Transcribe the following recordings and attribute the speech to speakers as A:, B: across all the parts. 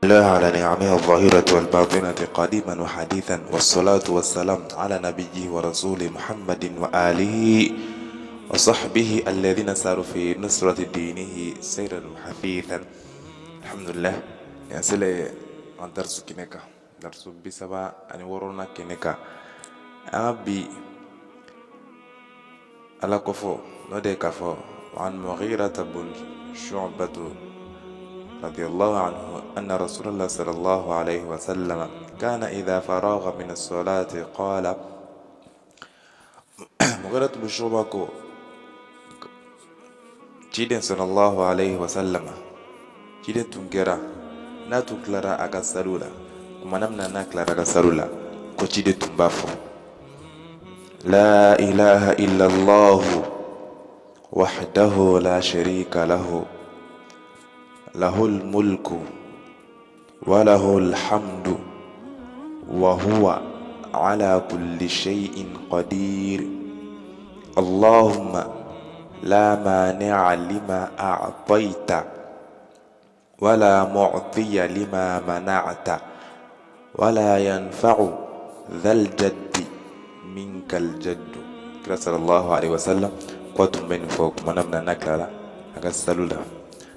A: الله على نعمه الظاهرة والباطنة قديما وحديثا والصلاة والسلام على نبيه ورسوله محمد وآله وصحبه الذين ساروا في نصرة دينه سيرا حثيثا. الحمد لله. يا سلي عن درس كنكا درس بسبا أن ورونا كنكا أبي على كفو ندي كفو عن مغيرة بن شعبة رضي الله عنه أن رسول الله صلى الله عليه وسلم كان إذا فرغ من الصلاة قال مغيرة بن شعبة جيدن صلى الله عليه وسلم جيدن تنكرا نا تكلرا أكا سلولا كما نمنا نكلرا أكا سلولا كو جيدن تنبافو لا إله إلا الله وحده لا شريك له له الملك وله الحمد وهو على كل شيء قدير اللهم لا مانع لما أعطيت ولا معطي لما منعت ولا ينفع ذا الجد منك الجد. صلى الله عليه وسلم قوتم بين فوق منامنا نكلا أغسلولا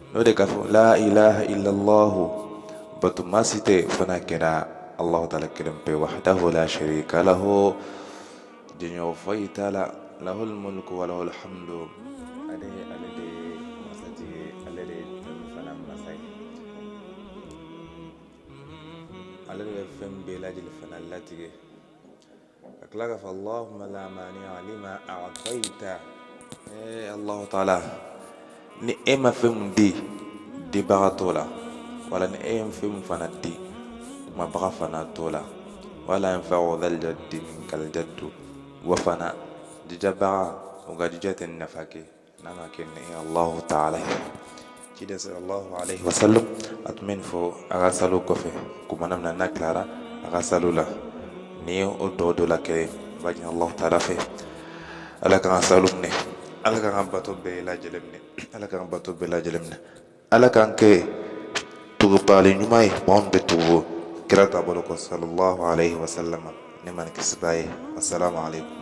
A: نودي كفو لا إله إلا الله بطو ما سيتي فنا كنا الله تعالى كرم بي وحده لا شريك له جنيو فايتا له الملك وله الحمد عليه مسجي عليه فنا مساي عليه فم بلاج الفنا التي أكلك فاللهم لا مانع لما أعطيت الله تعالى ni ema fem di baga tola wala ni em fem fana di ma baga fana tola wala yanfa'u dhal jaddi minkal jaddu wa fana di jabaga o ga di jaten nafake nama kenne Allah ta'ala kida sallallahu alaihi wasallam atmin fo aga salu ko fe kuma namna naklara aga salula ni o do la ke bani Allah ta'ala fe ala kan salumne ala kan bato be la jelemne ala kan bato be la jelemne ala kan ke tugu pali nyumai mon be tugu kirata boloko sallallahu alaihi wasallam ne man kisbaye assalamu alaikum.